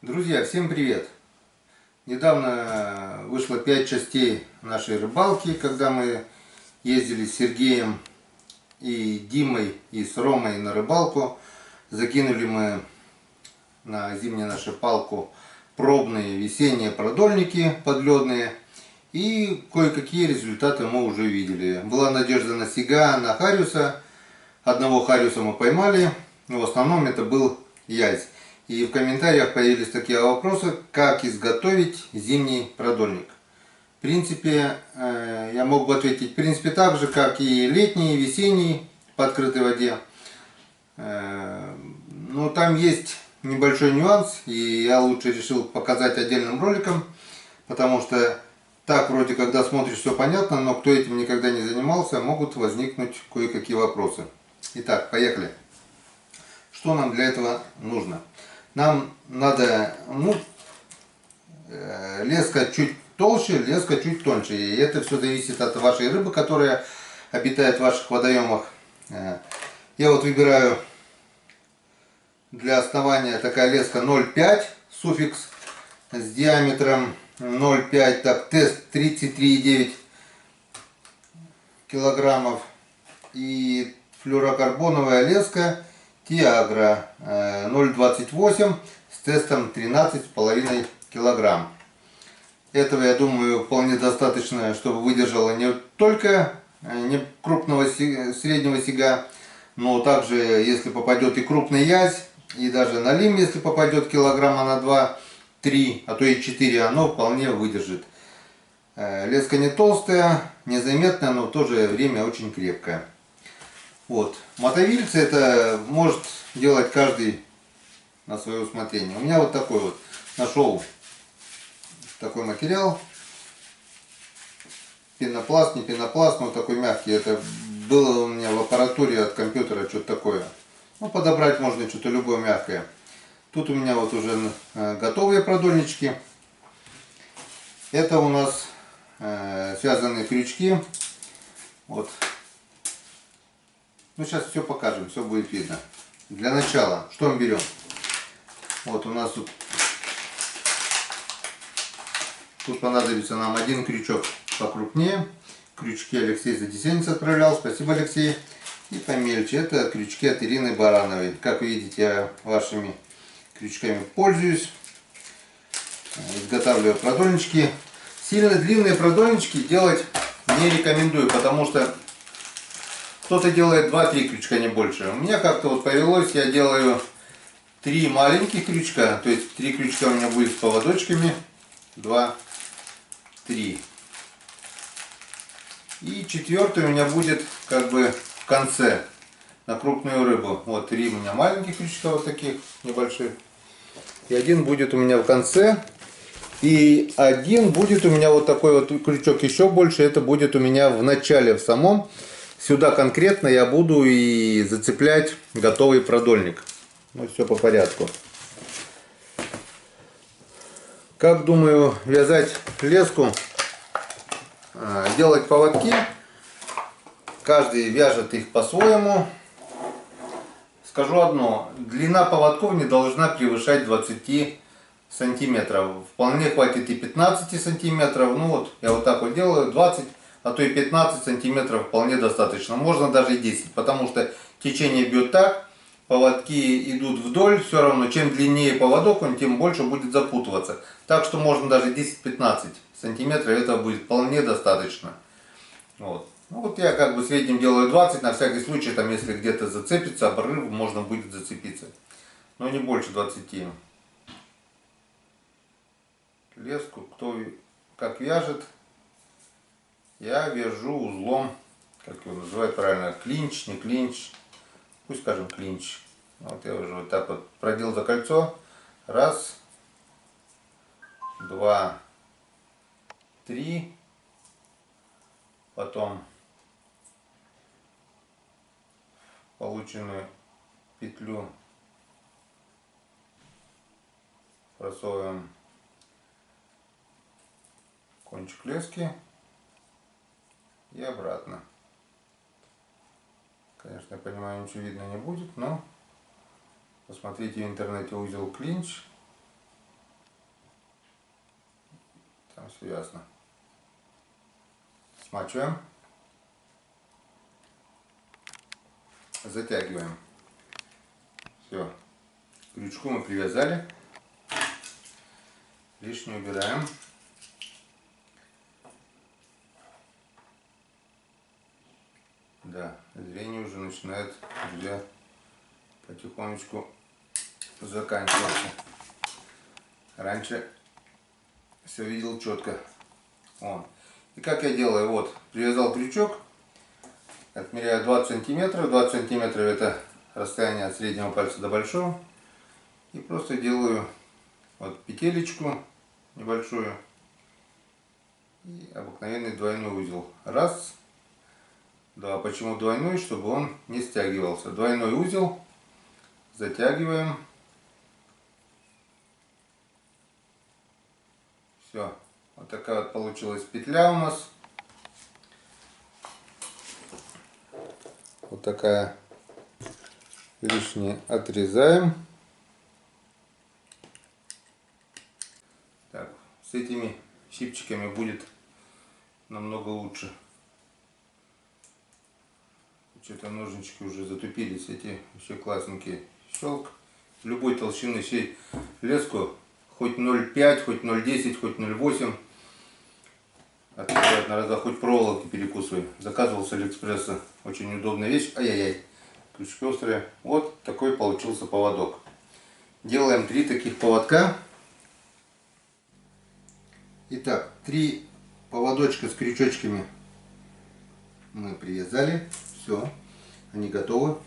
Друзья, всем привет! Недавно вышло 5 частей нашей рыбалки, когда мы ездили с Сергеем и Димой и с Ромой на рыбалку. Закинули мы на зимнюю нашу палку пробные весенние продольники подледные. И кое-какие результаты мы уже видели. Была надежда на сига, на хариуса. Одного хариуса мы поймали, но в основном это был язь. И в комментариях появились такие вопросы, как изготовить зимний продольник. В принципе, я мог бы ответить, в принципе, так же, как и летний, и весенний по открытой воде. Но там есть небольшой нюанс, и я лучше решил показать отдельным роликом, потому что так вроде, когда смотришь, все понятно, но кто этим никогда не занимался, могут возникнуть кое-какие вопросы. Итак, поехали. Что нам для этого нужно? Нам надо, леска чуть толще, леска чуть тоньше. И это все зависит от вашей рыбы, которая обитает в ваших водоемах. Я вот выбираю для основания такая леска 0,5 суффикс с диаметром 0,5, так, тест 33,9 килограммов. И флюорокарбоновая леска Тиагра 0,28 с тестом 13,5 килограмм. Этого, я думаю, вполне достаточно, чтобы выдержала не только не крупного среднего сига, но также, если попадет и крупный язь, и даже налим, если попадет килограмма на 2-3, а то и 4, оно вполне выдержит. Леска не толстая, незаметная, но в то же время очень крепкая. Вот. Мотовильцы это может делать каждый на свое усмотрение. У меня вот такой вот нашел такой материал. Пенопласт, не пенопласт, но такой мягкий. Это было у меня в аппаратуре от компьютера что-то такое. Ну, подобрать можно что-то любое мягкое. Тут у меня вот уже готовые продольнички. Это у нас связанные крючки. Вот. Ну, сейчас все покажем, все будет видно. Для начала, что мы берем? Вот у нас тут понадобится нам один крючок покрупнее. Крючки Алексей Задесенец отправлял, спасибо, Алексей. И помельче, это крючки от Ирины Барановой. Как вы видите, я вашими крючками пользуюсь. Изготавливаю продольнички. Сильно длинные продольнички делать не рекомендую, потому что кто-то делает 2-3 крючка, не больше. У меня как-то вот повелось, я делаю 3 маленьких крючка. То есть 3 крючка у меня будет с поводочками. 2, 3. И 4 у меня будет как бы в конце на крупную рыбу. Вот 3 у меня маленьких крючка вот таких небольших. И один будет у меня в конце. И один будет у меня вот такой вот крючок еще больше. Это будет у меня в начале, в самом. Сюда конкретно я буду и зацеплять готовый продольник. Ну, все по порядку. Как думаю вязать леску, делать поводки. Каждый вяжет их по-своему. Скажу одно. Длина поводков не должна превышать 20 сантиметров. Вполне хватит и 15 сантиметров. Ну вот, я вот так вот делаю. 20, а то и 15 сантиметров вполне достаточно. Можно даже и 10, потому что течение бьет так, поводки идут вдоль, все равно, чем длиннее поводок, он тем больше будет запутываться. Так что можно даже 10-15 сантиметров, этого будет вполне достаточно. Вот. Ну вот я как бы в среднем делаю 20, на всякий случай, там если где-то зацепится, об рыбу можно будет зацепиться. Но не больше 20. Леску, кто как вяжет, я вяжу узлом, как его называют правильно, клинч, не клинч, пусть скажем клинч. Вот я уже вот так вот продел за кольцо, 1, 2, 3, потом полученную петлю просовываем кончик лески и обратно. Конечно, я понимаю, ничего видно не будет, но посмотрите в интернете узел клинч. Там все ясно. Смачиваем. Затягиваем. Все. К крючку мы привязали. Лишнее убираем. Да, зрение уже начинает, друзья, потихонечку заканчиваться. Раньше все видел четко. Вон. И как я делаю? Вот, привязал крючок, отмеряю 20 сантиметров. 20 сантиметров это расстояние от среднего пальца до большого. И просто делаю вот петелечку небольшую и обыкновенный двойной узел. Раз, два. Почему двойной? Чтобы он не стягивался. Двойной узел, затягиваем. Все. Вот такая вот получилась петля у нас. Вот такая. Лишнее отрезаем. Так, с этими щипчиками будет намного лучше. Что-то ножнички уже затупились, эти вообще классненькие. Щелк. Любой толщины леску, хоть 0,5, хоть 0,10, хоть 0,8. Открывать на разах, хоть проволоки перекусывай. Заказывал с Алиэкспресса. Очень удобная вещь. Ай-яй-яй. Крючки острые. Вот такой получился поводок. Делаем 3 таких поводка. Итак, 3 поводочка с крючочками мы привязали. Все, они готовы.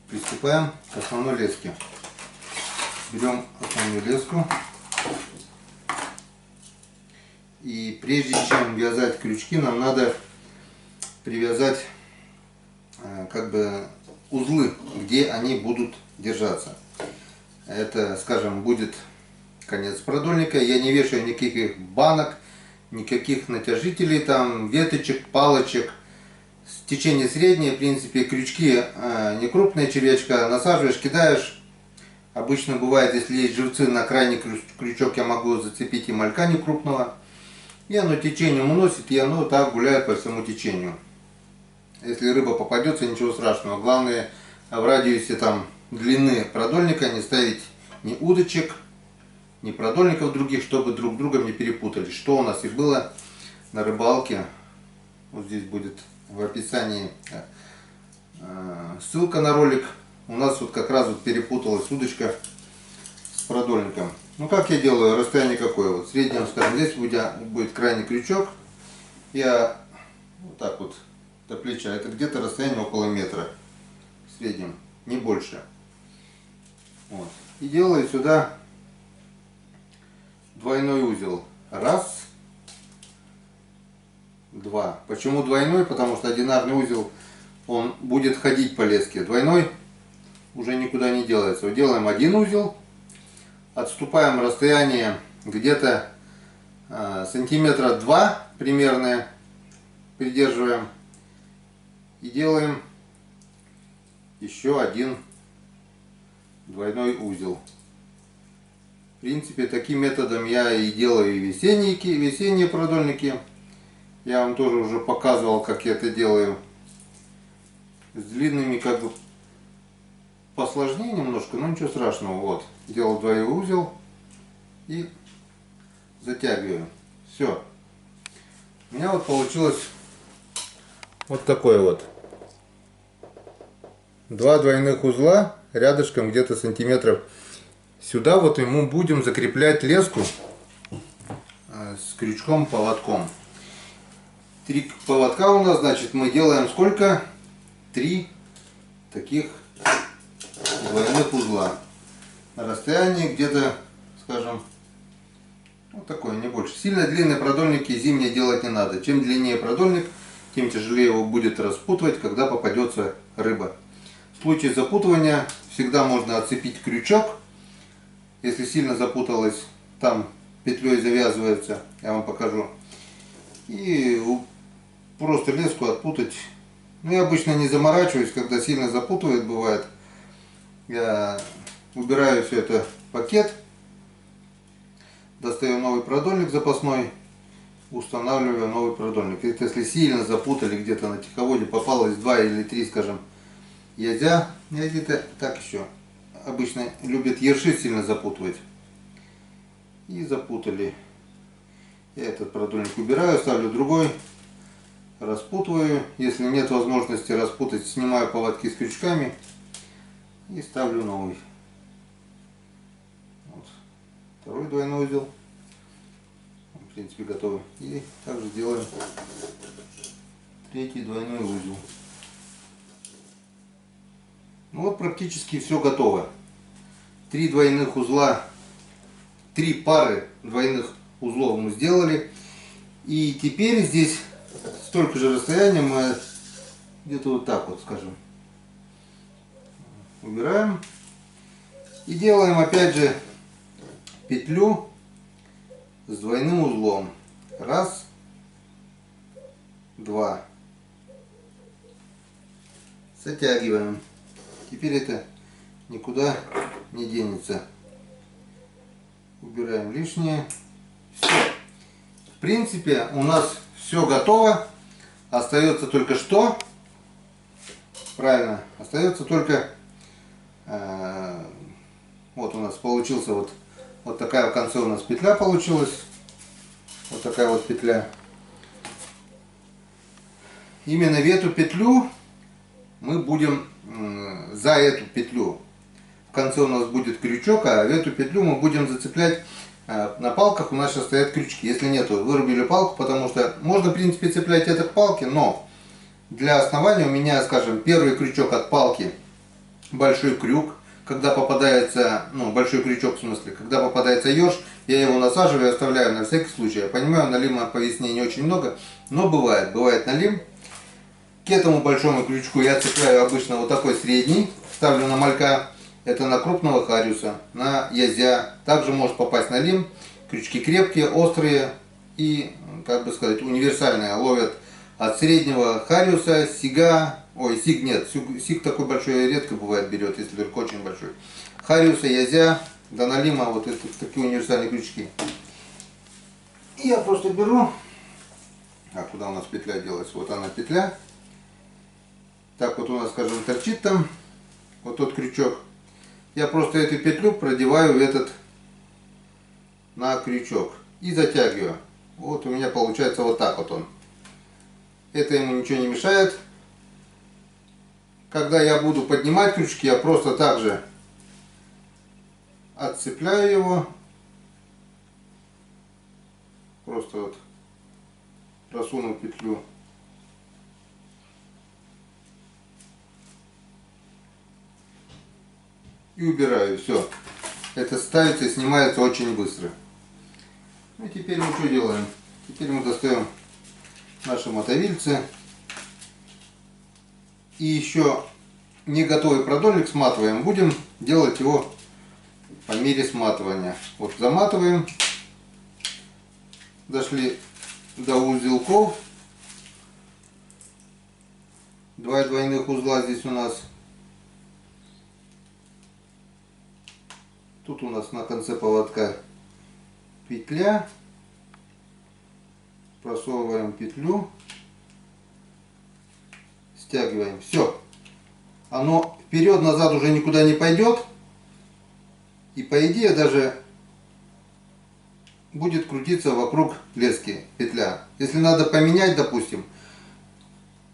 Приступаем к основной леске. Берем основную леску. И прежде чем вязать крючки, нам надо привязать как бы узлы, где они будут держаться. Это, скажем, будет конец продольника. Я не вешаю никаких банок, никаких натяжителей, там веточек, палочек. Течение среднее, в принципе, крючки не крупная червячка, насаживаешь, кидаешь. Обычно бывает, если есть живцы, на крайний крючок я могу зацепить и малька не крупного. И оно течением уносит, и оно так гуляет по всему течению. Если рыба попадется, ничего страшного. Главное, в радиусе там длины продольника не ставить ни удочек, ни продольников других, чтобы друг другом не перепутались. Что у нас и было на рыбалке. Вот здесь будет в описании ссылка на ролик. У нас вот как раз вот перепуталась удочка с продольником. Ну как я делаю? Расстояние какое? Вот среднее, скажем, здесь будет крайний крючок. Я вот так вот до плеча. Это где-то расстояние около метра. В среднем, не больше. Вот. И делаю сюда двойной узел. Раз. Два. Почему двойной? Потому что одинарный узел, он будет ходить по леске. Двойной уже никуда не делается. Вот делаем один узел. Отступаем расстояние где-то сантиметра 2 примерно. Придерживаем. И делаем еще один двойной узел. В принципе, таким методом я и делаю и весенние продольники. Я вам тоже уже показывал, как я это делаю. С длинными как бы посложнее немножко, но ничего страшного. Вот, делал двойной узел и затягиваю. Все. У меня вот получилось вот такой вот. 2 двойных узла рядышком где-то сантиметров. Сюда вот мы будем закреплять леску с крючком, поводком. 3 поводка у нас, значит, мы делаем сколько? 3 таких двойных узла. На расстоянии где-то, скажем, вот такое, не больше. Сильно длинные продольники зимние делать не надо. Чем длиннее продольник, тем тяжелее его будет распутывать, когда попадется рыба. В случае запутывания всегда можно отцепить крючок. Если сильно запуталось, там петлей завязывается, я вам покажу. И просто леску отпутать. Ну, я обычно не заморачиваюсь, когда сильно запутывает, бывает. Я убираю все это в пакет, достаю новый продольник запасной устанавливаю новый продольник. Это если сильно запутали где-то на тиховоде, попалось 2 или 3, скажем, язя. Язя-то так еще обычно любят ерши сильно запутывать. И запутали. Я этот продольник убираю, ставлю другой, распутываю. Если нет возможности распутать, снимаю поводки с крючками и ставлю новый. Вот. Второй двойной узел. В принципе готовы. И также делаем третий двойной узел. Ну вот практически все готово. 3 двойных узла, 3 пары двойных узлов мы сделали. И теперь здесь столько же расстояния мы где-то вот так вот, скажем, убираем. И делаем опять же петлю с двойным узлом. Раз, два. Затягиваем. Теперь это никуда не денется. Убираем лишнее. Все. В принципе, у нас все готово. Остается только что? Правильно. Остается только вот у нас получился вот такая в конце у нас петля получилась. Вот такая вот петля. Именно в эту петлю мы будем за эту петлю. В конце у нас будет крючок, а в эту петлю мы будем зацеплять. На палках у нас сейчас стоят крючки. Если нету, вырубили палку, потому что можно в принципе цеплять это к палке, но для основания у меня, скажем, первый крючок от палки, большой крюк. Когда попадается, большой крючок в смысле, когда попадается еж, я его насаживаю и оставляю на всякий случай. Я понимаю, налима по весне не очень много, но бывает налим. К этому большому крючку я цепляю обычно вот такой средний, ставлю на малька, это на крупного хариуса, на язя. Также может попасть налим, крючки крепкие, острые и, как бы сказать, универсальные, ловят от среднего хариуса, сига, сиг нет, сиг такой большой редко бывает берет, если только очень большой. Хариуса, язя, до налима, вот это такие универсальные крючки. И я просто беру, куда у нас петля делась, вот она петля. Так вот у нас, скажем, торчит там вот тот крючок. Я просто эту петлю продеваю в этот на крючок и затягиваю. Вот у меня получается вот так вот он. Это ему ничего не мешает. Когда я буду поднимать крючки, я просто также отцепляю его. Просто вот просуну петлю. И убираю. Все. Это ставится и снимается очень быстро. Ну и теперь мы что делаем? Теперь мы достаем наши мотовильцы. И еще не готовый продольник сматываем. Будем делать его по мере сматывания. Вот заматываем. Дошли до узелков. 2 двойных узла здесь у нас. Тут у нас на конце поводка петля. Просовываем петлю. Стягиваем. Все. Оно вперед-назад уже никуда не пойдет. И по идее даже будет крутиться вокруг лески петля. Если надо поменять, допустим,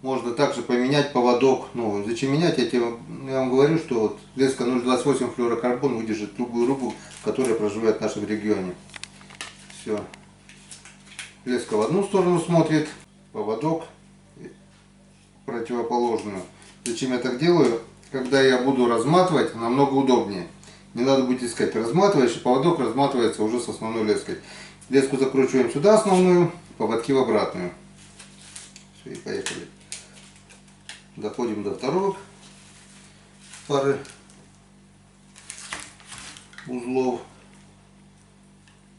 можно также поменять поводок. Ну, зачем менять? Я вам говорю, что вот леска 0,28 флюорокарбон выдержит любую рыбу, которая проживает в нашем регионе. Все. Леска в одну сторону смотрит, поводок в противоположную. Зачем я так делаю? Когда я буду разматывать, намного удобнее. Не надо будет искать. Разматываешь, и поводок разматывается уже с основной леской. Леску закручиваем сюда основную, поводки в обратную. Все, и поехали. Доходим до второго пары узлов.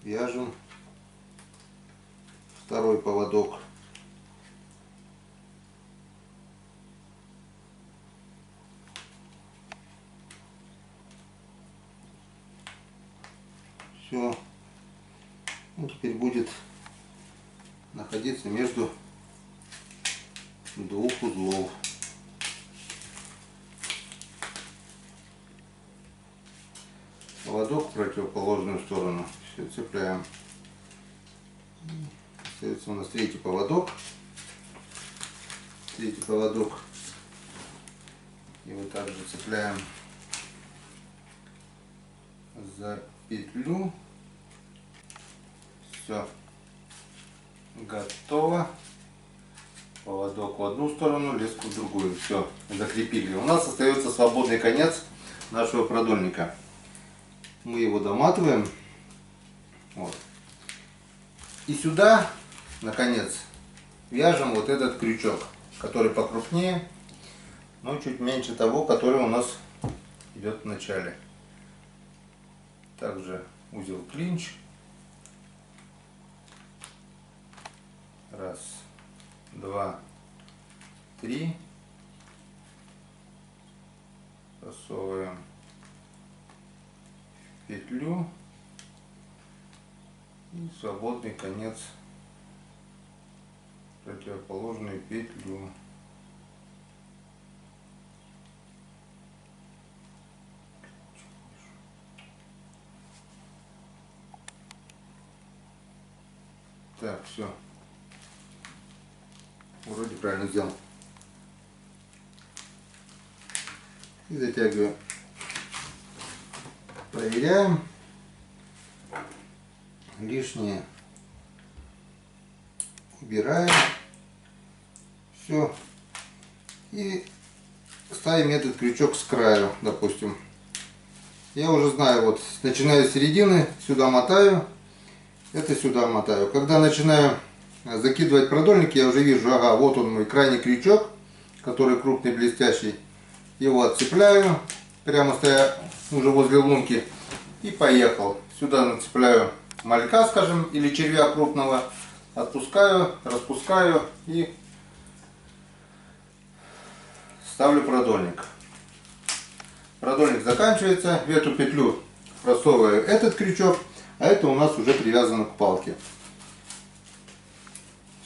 Вяжем второй поводок. Все. Ну, теперь будет находиться между двух узлов. Поводок в противоположную сторону. Все, цепляем. Остается у нас третий поводок. Третий поводок. Его также цепляем за петлю. Все. Готово. Поводок в одну сторону, леску в другую. Все, закрепили. У нас остается свободный конец нашего продольника. Мы его доматываем. Вот. И сюда, наконец, вяжем вот этот крючок, который покрупнее, но чуть меньше того, который у нас идет в начале. Также узел клинч. Раз, два, три. Просовываем в петлю. И свободный конец в противоположную петлю. Так, все. Вроде правильно сделал. И затягиваю. Проверяем. Лишнее убираем. Все. И ставим этот крючок с краю, допустим. Я уже знаю, вот начинаю с середины, сюда мотаю, это сюда мотаю. Когда начинаю закидывать продольник, я уже вижу, ага, вот он мой крайний крючок, который крупный, блестящий. Его отцепляю, прямо стоя уже возле лунки, и поехал. Сюда нацепляю малька, скажем, или червя крупного, отпускаю, распускаю и ставлю продольник. Продольник заканчивается, в эту петлю просовываю этот крючок, а это у нас уже привязано к палке.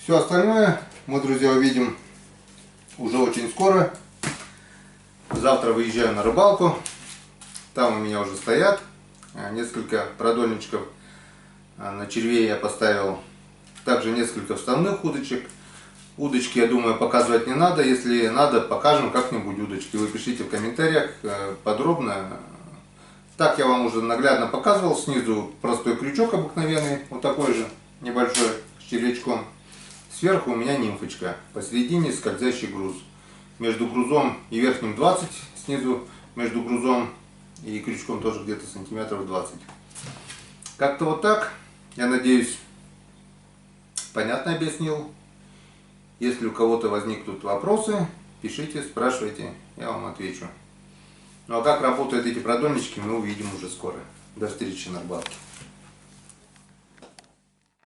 Все остальное мы, друзья, увидим уже очень скоро. Завтра выезжаю на рыбалку, там у меня уже стоят несколько продольничков. На червей я поставил также несколько вставных удочек. Удочки, я думаю, показывать не надо. Если надо, покажем как-нибудь удочки. Вы пишите в комментариях подробно. Так я вам уже наглядно показывал. Снизу простой крючок обыкновенный, вот такой же, небольшой, с червячком. Сверху у меня нимфочка. Посередине скользящий груз. Между грузом и верхним 20, снизу между грузом и крючком тоже где-то сантиметров 20. Как-то вот так. Я надеюсь, понятно объяснил. Если у кого-то возникнут вопросы, пишите, спрашивайте, я вам отвечу. Ну а как работают эти продольнички, мы увидим уже скоро. До встречи на рыбалке.